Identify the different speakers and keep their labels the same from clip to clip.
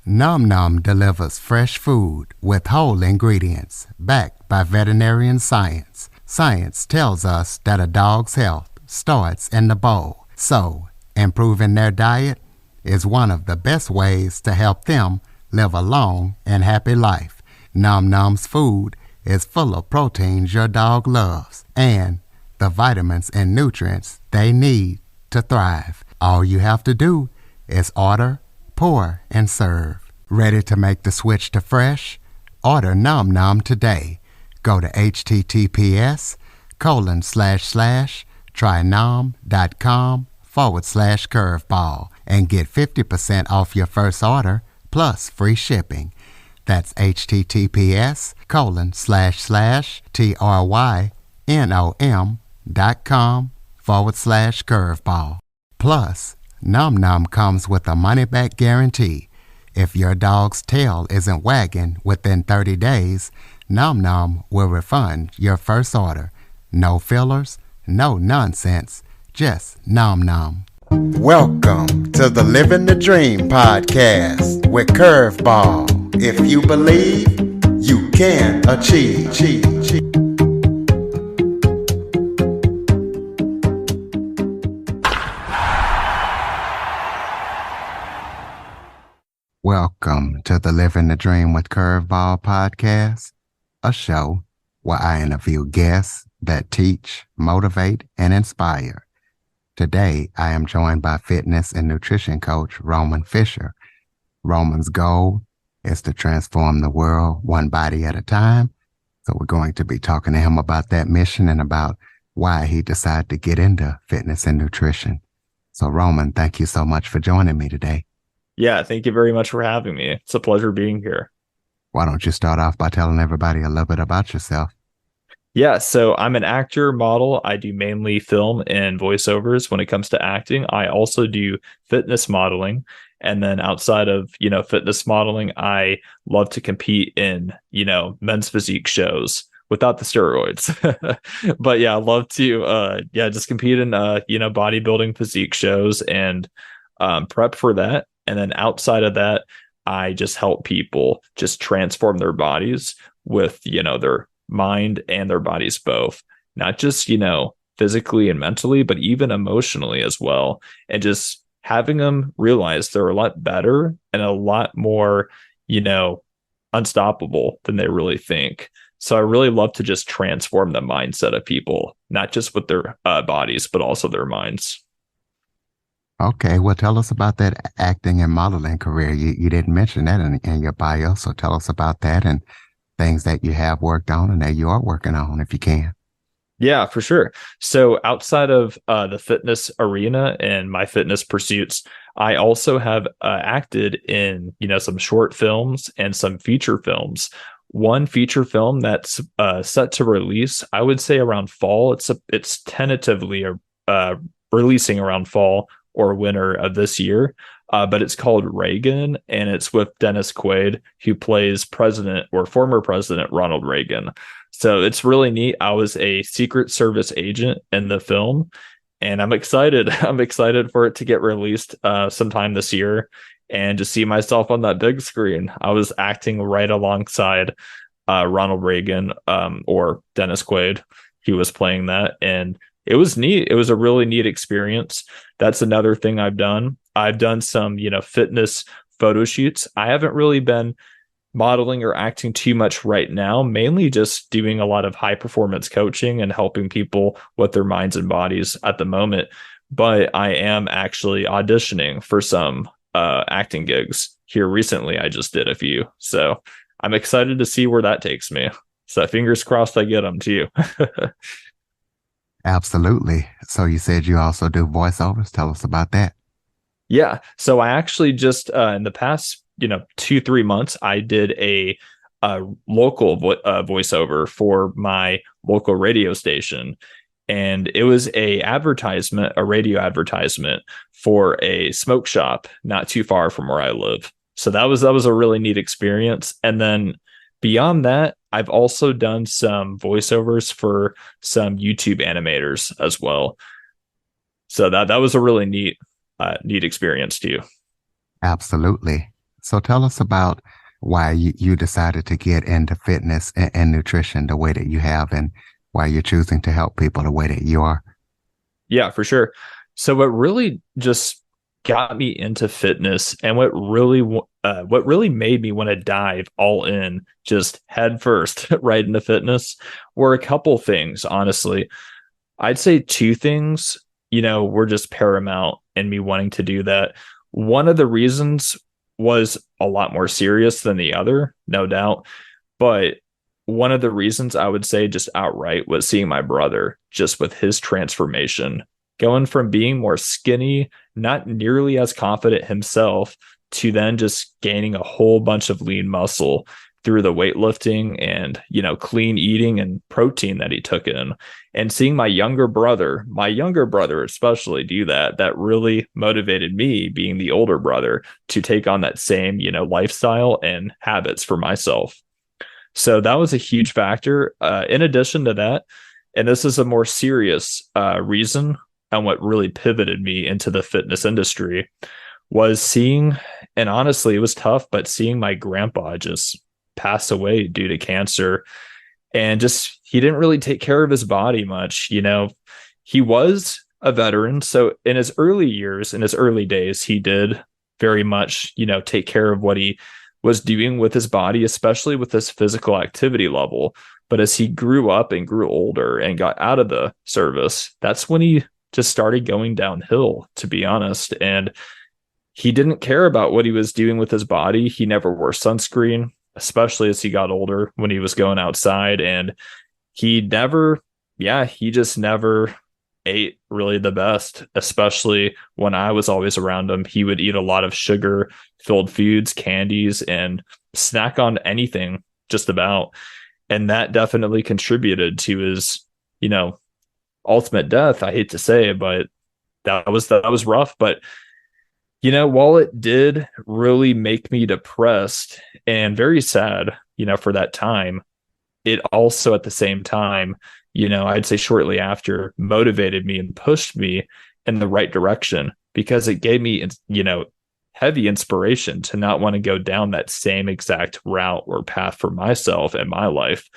Speaker 1: Nom Nom delivers fresh food with whole ingredients backed by veterinarian science. Science tells us that a dog's health starts in the bowl, so improving their diet is one of the best ways to help them live a long and happy life. Nom Nom's food is full of proteins your dog loves and the vitamins and nutrients they need to thrive. All you have to do is order, pour, and serve. Ready to make the switch to fresh? Order Nom Nom today. Go to https://trynom.com/curveball and get 50% off your first order plus free shipping. That's https://trynom.com/curveball. Plus, Nom Nom comes with a money-back guarantee. If your dog's tail isn't wagging within 30 days, Nom Nom will refund your first order. No fillers, no nonsense, just Nom Nom. Welcome to the Living the Dream podcast with Curveball. If you believe, you can achieve. Welcome to the Living the Dream with Curveball podcast, a show where I interview guests that teach, motivate, and inspire. Today, I am joined by fitness and nutrition coach Roman Fischer. Roman's goal is to transform the world one body at a time. So we're going to be talking to him about that mission and about why he decided to get into fitness and nutrition. So Roman, thank you so much for joining me today.
Speaker 2: Yeah, thank you very much for having me. It's a pleasure being here.
Speaker 1: Why don't you start off by telling everybody a little bit about yourself?
Speaker 2: Yeah, so I'm an actor, model. I do mainly film and voiceovers when it comes to acting. I also do fitness modeling. And then outside of, fitness modeling, I love to compete in, men's physique shows without the steroids. But yeah, I love to, just compete in, bodybuilding physique shows and prep for that. And then outside of that, I just help people just transform their bodies with, their mind and their bodies both, not just, physically and mentally, but even emotionally as well. And just having them realize they're a lot better and a lot more, unstoppable than they really think. So I really love to just transform the mindset of people, not just with their bodies, but also their minds.
Speaker 1: Okay, well, tell us about that acting and modeling career. You didn't mention that in your bio, so tell us about that and things that you have worked on and that you are working on, if you can.
Speaker 2: Yeah, for sure. So outside of the fitness arena and my fitness pursuits, I also have acted in, some short films and some feature films. One feature film that's set to release, I would say around fall. It's tentatively releasing around fall or winter of this year. But it's called Reagan, and it's with Dennis Quaid, who plays President or former President Ronald Reagan. So it's really neat. I was a Secret Service agent in the film, and I'm excited. I'm excited for it to get released sometime this year and to see myself on that big screen. I was acting right alongside Ronald Reagan or Dennis Quaid. He was playing that, and it was neat. It was a really neat experience. That's another thing I've done. I've done some, fitness photo shoots. I haven't really been modeling or acting too much right now, mainly just doing a lot of high performance coaching and helping people with their minds and bodies at the moment. But I am actually auditioning for some acting gigs here recently. I just did a few. So I'm excited to see where that takes me. So fingers crossed I get them too.
Speaker 1: Absolutely. So you said you also do voiceovers. Tell us about that.
Speaker 2: Yeah. So I actually just in the past, 2-3 months, I did a local voiceover for my local radio station. And it was a radio advertisement for a smoke shop not too far from where I live. So that was a really neat experience. And then beyond that, I've also done some voiceovers for some YouTube animators as well. So that was a really neat experience too.
Speaker 1: Absolutely. So tell us about why you decided to get into fitness and nutrition the way that you have, and why you're choosing to help people the way that you are.
Speaker 2: Yeah, for sure. So what really just got me into fitness and what really made me want to dive all in just head first right into fitness were a couple things, honestly. I'd say two things, were just paramount in me wanting to do that. One of the reasons was a lot more serious than the other, no doubt. But one of the reasons I would say just outright was seeing my brother just with his transformation, going from being more skinny, not nearly as confident himself, to then just gaining a whole bunch of lean muscle through the weightlifting and, clean eating and protein that he took in. And seeing my younger brother especially do that, that really motivated me, being the older brother, to take on that same, lifestyle and habits for myself. So that was a huge factor. In addition to that, and this is a more serious reason and what really pivoted me into the fitness industry, was seeing, and honestly, it was tough, but seeing my grandpa just pass away due to cancer. And just, he didn't really take care of his body much. He was a veteran. So in his early years, in his early days, he did very much, take care of what he was doing with his body, especially with his physical activity level. But as he grew up and grew older and got out of the service, that's when he just started going downhill, to be honest. And he didn't care about what he was doing with his body. He never wore sunscreen, especially as he got older when he was going outside. And he just never ate really the best, especially when I was always around him. He would eat a lot of sugar filled foods, candies, and snack on anything just about. And that definitely contributed to his, ultimate death. I hate to say it, but that was rough. But while it did really make me depressed and very sad, for that time, it also at the same time, I'd say shortly after, motivated me and pushed me in the right direction, because it gave me, heavy inspiration to not want to go down that same exact route or path for myself and my life.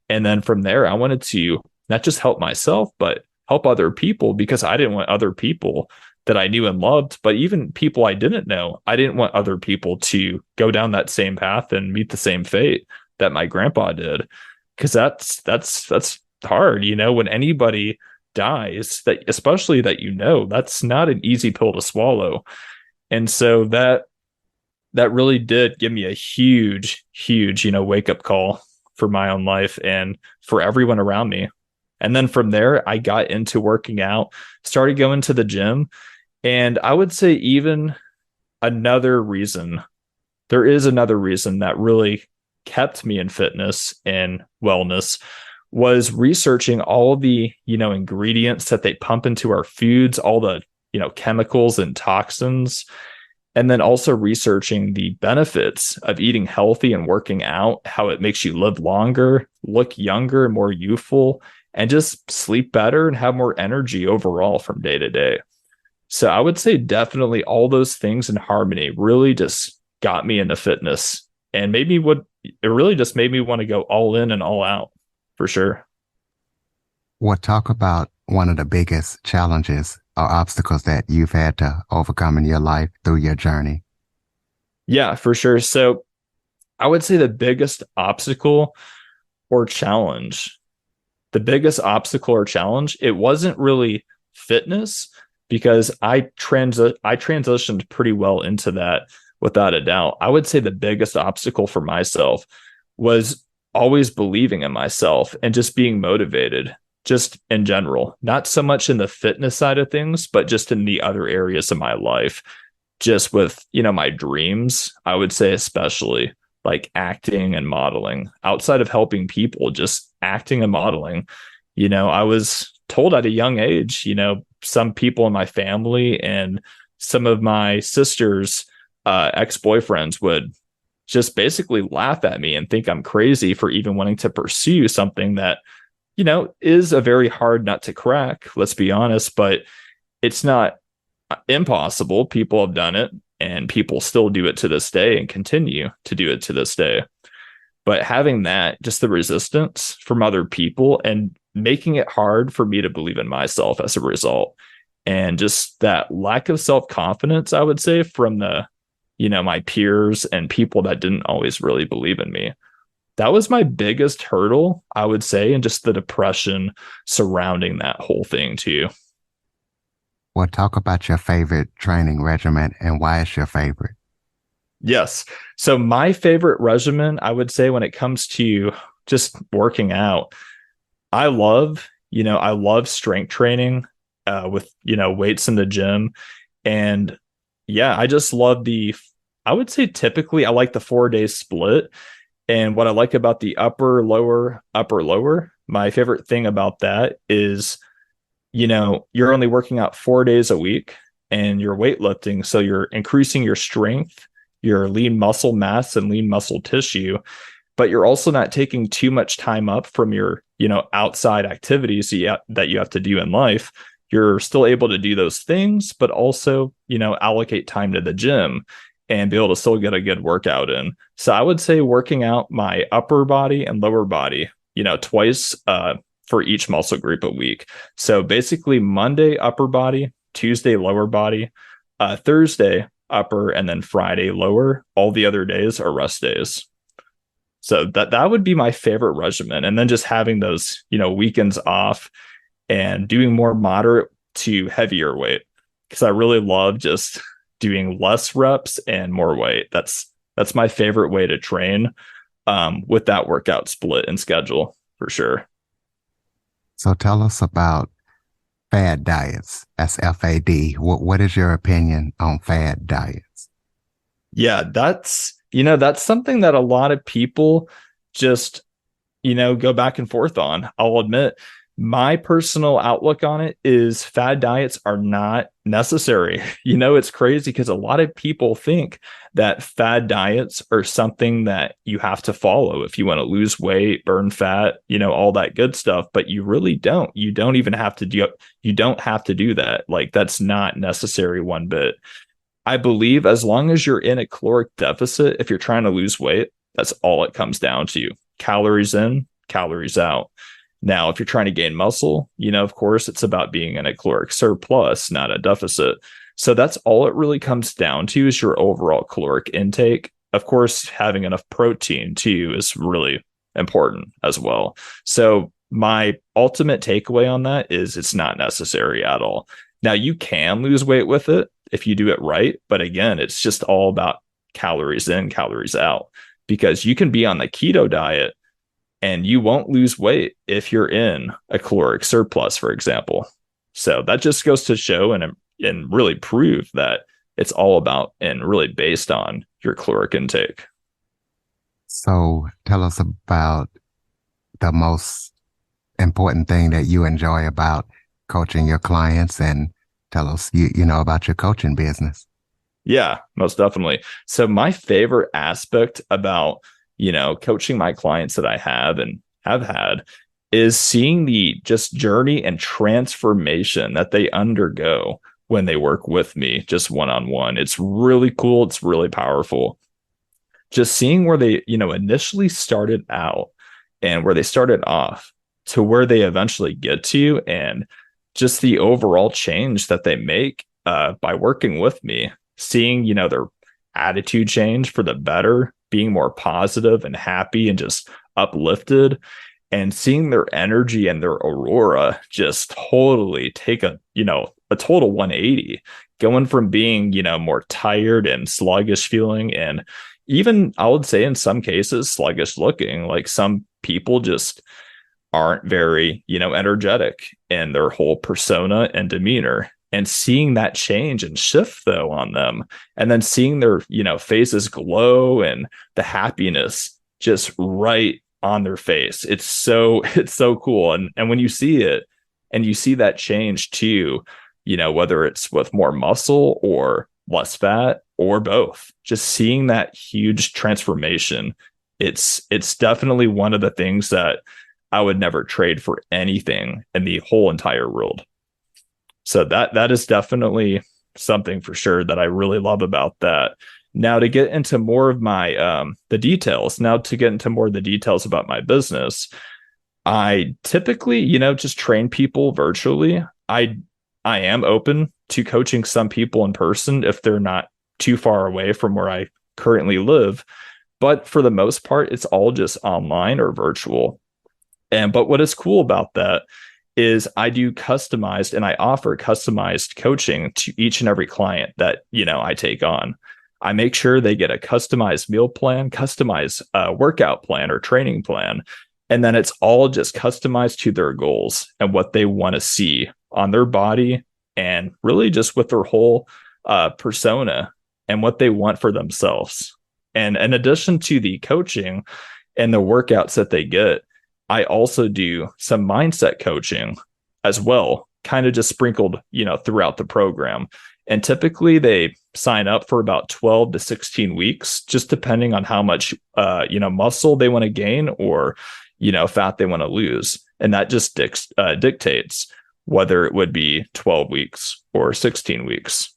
Speaker 2: And then from there, I wanted to not just help myself, but help other people, because I didn't want other people that I knew and loved, but even people I didn't know, I didn't want other people to go down that same path and meet the same fate that my grandpa did. Because that's hard, when anybody dies, that especially that, that's not an easy pill to swallow. And so that really did give me a huge, huge, wake up call for my own life and for everyone around me. And then from there, I got into working out, started going to the gym. And I would say even another reason, there is another reason that really kept me in fitness and wellness, was researching all the, ingredients that they pump into our foods, all the, chemicals and toxins, and then also researching the benefits of eating healthy and working out, how it makes you live longer, look younger, more youthful, and just sleep better and have more energy overall from day to day. So I would say definitely all those things in harmony really just got me into fitness, and it really just made me want to go all in and all out, for sure.
Speaker 1: Well, talk about one of the biggest challenges or obstacles that you've had to overcome in your life through your journey.
Speaker 2: Yeah, for sure. So I would say the biggest obstacle or challenge, it wasn't really fitness, because I transitioned pretty well into that without a doubt. I would say the biggest obstacle for myself was always believing in myself and just being motivated, just in general, not so much in the fitness side of things, but just in the other areas of my life, just with, my dreams, I would say, especially like acting and modeling. Outside of helping people, just acting and modeling. I was told at a young age, some people in my family and some of my sister's ex-boyfriends would just basically laugh at me and think I'm crazy for even wanting to pursue something that, is a very hard nut to crack, let's be honest, but it's not impossible. People have done it. and people still do it to this day and continue to do it to this day. But having that, just the resistance from other people and making it hard for me to believe in myself as a result. And just that lack of self-confidence, I would say, from my peers and people that didn't always really believe in me. That was my biggest hurdle, I would say, and just the depression surrounding that whole thing too.
Speaker 1: Well, talk about your favorite training regimen and why it's your favorite.
Speaker 2: Yes. So my favorite regimen, I would say when it comes to just working out, I love strength training with, weights in the gym. And yeah, I just love I would say typically I like the 4 day split. And what I like about the upper, lower, upper, lower, my favorite thing about that is, you're only working out 4 days a week and you're weightlifting. So you're increasing your strength, your lean muscle mass and lean muscle tissue, but you're also not taking too much time up from your, outside activities that you have to do in life. You're still able to do those things, but also, allocate time to the gym and be able to still get a good workout in. So I would say working out my upper body and lower body, twice for each muscle group a week. So basically Monday, upper body, Tuesday, lower body, Thursday, upper, and then Friday, lower. All the other days are rest days. So that would be my favorite regimen. And then just having those, weekends off and doing more moderate to heavier weight, because I really love just doing less reps and more weight. That's my favorite way to train with that workout split and schedule for sure.
Speaker 1: So tell us about fad diets. That's FAD. What is your opinion on fad diets?
Speaker 2: Yeah, that's something that a lot of people just, go back and forth on. I'll admit my personal outlook on it is fad diets are not necessary. It's crazy because a lot of people think that fad diets are something that you have to follow if you want to lose weight, burn fat, all that good stuff, but you really don't. You don't even have to do that. Like that's not necessary one bit. I believe as long as you're in a caloric deficit, if you're trying to lose weight, that's all it comes down to. Calories in, calories out. Now, if you're trying to gain muscle, of course, it's about being in a caloric surplus, not a deficit. So that's all it really comes down to is your overall caloric intake. Of course, having enough protein too is really important as well. So my ultimate takeaway on that is it's not necessary at all. Now, you can lose weight with it if you do it right. But again, it's just all about calories in, calories out, because you can be on the keto diet and you won't lose weight if you're in a caloric surplus, for example. So that just goes to show and really prove that it's all about and really based on your caloric intake.
Speaker 1: So tell us about the most important thing that you enjoy about coaching your clients, and tell us, about your coaching business.
Speaker 2: Yeah, most definitely. So my favorite aspect about coaching my clients that I have and have had is seeing the just journey and transformation that they undergo when they work with me just one-on-one. It's really cool. It's really powerful. Just seeing where they, initially started out and where they started off to where they eventually get to, and just the overall change that they make by working with me, seeing, their attitude change for the better, being more positive and happy and just uplifted, and seeing their energy and their aurora just totally take a total 180, going from being, more tired and sluggish feeling, and even I would say in some cases sluggish looking. Like some people just aren't very, energetic in their whole persona and demeanor. And seeing that change and shift though on them, and then seeing their, faces glow and the happiness just right on their face. It's so cool. And when you see it and you see that change too, whether it's with more muscle or less fat or both, just seeing that huge transformation, it's definitely one of the things that I would never trade for anything in the whole entire world. So that is definitely something for sure that I really love about that. Now to get into more of my the details, now to get into more of the details about my business, I typically, just train people virtually. I am open to coaching some people in person if they're not too far away from where I currently live. But for the most part, it's all just online or virtual. But what is cool about that is I do customized and I offer customized coaching to each and every client that, I take on. I make sure they get a customized meal plan, customized workout plan or training plan. And then it's all just customized to their goals and what they want to see on their body and really just with their whole persona and what they want for themselves. And in addition to the coaching and the workouts that they get, I also do some mindset coaching as well, kind of just sprinkled, throughout the program. And typically they sign up for about 12 to 16 weeks, just depending on how much, muscle they want to gain or, fat they want to lose. And that just dictates whether it would be 12 weeks or 16 weeks.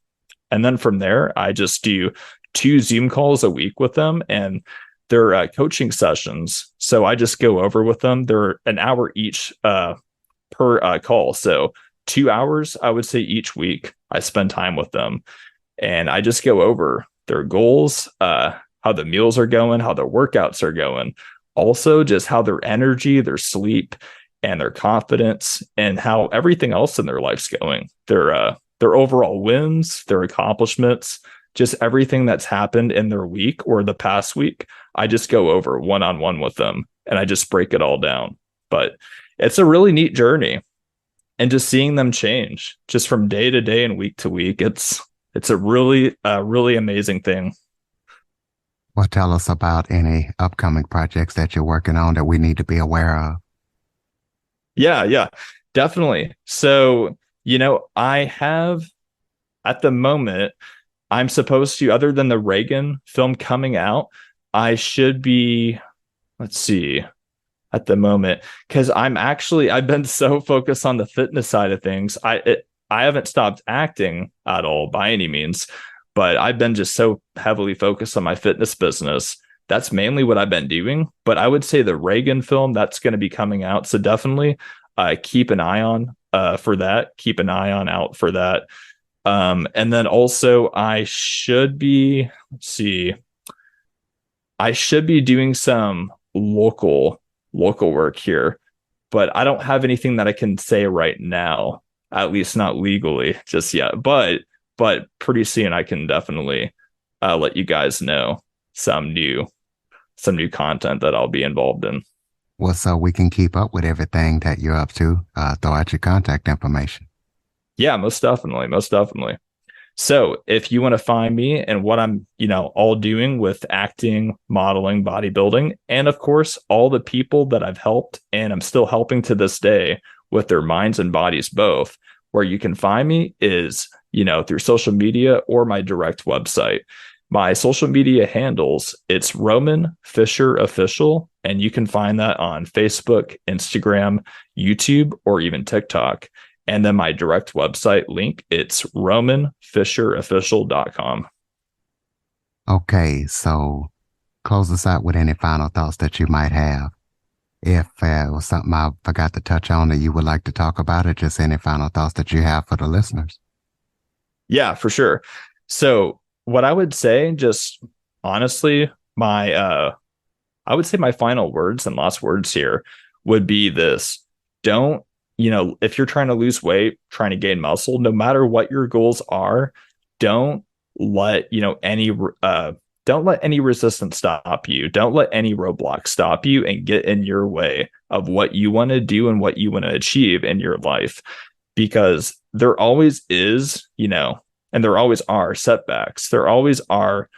Speaker 2: And then from there, I just do 2 Zoom calls a week with them, and they're coaching sessions. So I just go over with them. They're an hour each per call. So 2 hours, I would say, each week I spend time with them. And I just go over their goals, how the meals are going, how their workouts are going. Also, just how their energy, their sleep, and their confidence, and how everything else in their life's going. Their overall wins, their accomplishments, just everything that's happened in their week or the past week. I just go over one-on-one with them and I just break it all down. But it's a really neat journey. And just seeing them change just from day to day and week to week, it's a really amazing thing.
Speaker 1: Well, tell us about any upcoming projects that you're working on that we need to be aware of.
Speaker 2: Yeah, definitely. So, I have at the moment, I'm supposed to, other than the Reagan film coming out, I should be, let's see, at the moment, because I've been so focused on the fitness side of things. I haven't stopped acting at all by any means, but I've been just so heavily focused on my fitness business. That's mainly what I've been doing. But I would say the Reagan film, that's going to be coming out. So definitely keep an eye on for that. Keep an eye on out for that. And then also I should be doing some local work here, but I don't have anything that I can say right now, at least not legally just yet. But pretty soon I can definitely let you guys know some new content that I'll be involved in.
Speaker 1: Well, so we can keep up with everything that you're up to, throw out your contact information.
Speaker 2: Yeah, most definitely. So if you want to find me and what I'm, all doing with acting, modeling, bodybuilding, and of course, all the people that I've helped and I'm still helping to this day with their minds and bodies both, where you can find me is, through social media or my direct website. My social media handles, it's Roman Fischer Official, and you can find that on Facebook, Instagram, YouTube, or even TikTok. And then my direct website link, it's romanfischerofficial.com.
Speaker 1: Okay, so close us out with any final thoughts that you might have. If it was something I forgot to touch on that you would like to talk about, or just any final thoughts that you have for the listeners.
Speaker 2: Yeah, for sure. So what I would say, just honestly, I would say my final words and last words here would be this. Don't, if you're trying to lose weight, trying to gain muscle, no matter what your goals are, don't let, any resistance stop you. Don't let any roadblock stop you and get in your way of what you want to do and what you want to achieve in your life. Because there always is, and there always are setbacks. There always are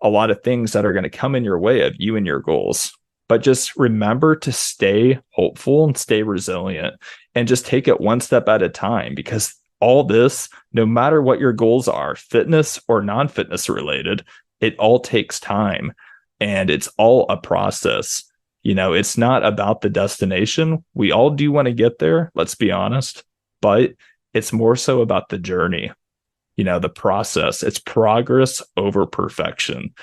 Speaker 2: a lot of things that are going to come in your way of you and your goals. But just remember to stay hopeful and stay resilient and just take it one step at a time, because all this, no matter what your goals are, fitness or non-fitness related, it all takes time and it's all a process. It's not about the destination. We all do want to get there, let's be honest, but it's more so about the journey. the process. It's progress over perfection.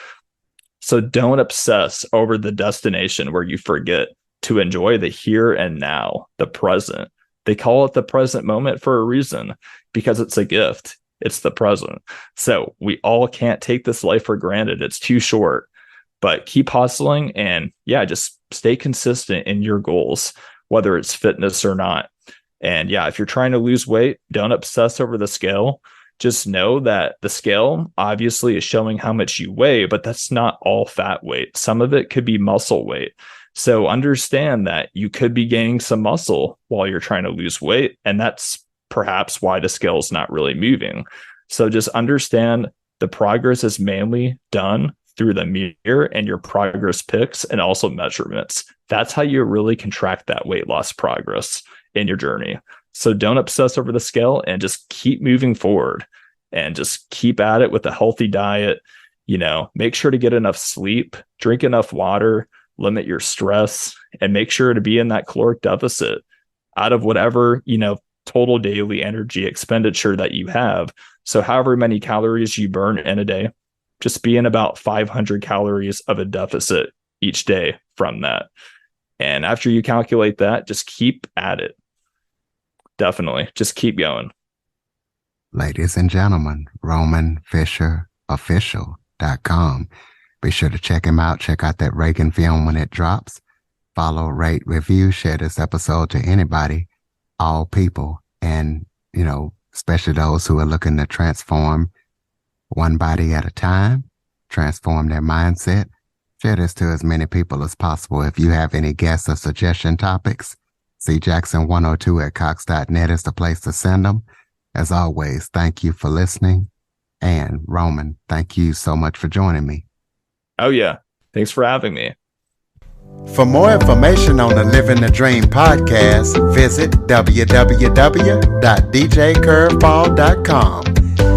Speaker 2: So don't obsess over the destination where you forget to enjoy the here and now, the present. They call it the present moment for a reason, because it's a gift. It's the present. So we all can't take this life for granted. It's too short, but keep hustling and just stay consistent in your goals, whether it's fitness or not. And if you're trying to lose weight, don't obsess over the scale. Just know that the scale obviously is showing how much you weigh, but that's not all fat weight. Some of it could be muscle weight. So understand that you could be gaining some muscle while you're trying to lose weight. And that's perhaps why the scale is not really moving. So just understand the progress is mainly done through the mirror and your progress pics and also measurements. That's how you really can track that weight loss progress in your journey. So don't obsess over the scale and just keep moving forward and just keep at it with a healthy diet. Make sure to get enough sleep, drink enough water, limit your stress, and make sure to be in that caloric deficit out of whatever, total daily energy expenditure that you have. So however many calories you burn in a day, just be in about 500 calories of a deficit each day from that. And after you calculate that, just keep at it. Definitely. Just keep going.
Speaker 1: Ladies and gentlemen, Roman Fischer Official.com. Be sure to check him out. Check out that Reagan film when it drops. Follow, rate, review, share this episode to anybody, all people, and, especially those who are looking to transform one body at a time, transform their mindset. Share this to as many people as possible. If you have any guests or suggestion topics, cjackson102@cox.net is the place to send them. As always, thank you for listening. And Roman, thank you so much for joining me.
Speaker 2: Oh, yeah. Thanks for having me.
Speaker 1: For more information on the Living the Dream podcast, visit www.djcurveball.com.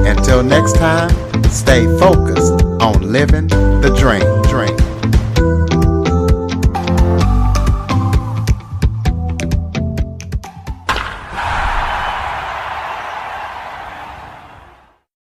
Speaker 1: Until next time, stay focused on living the dream.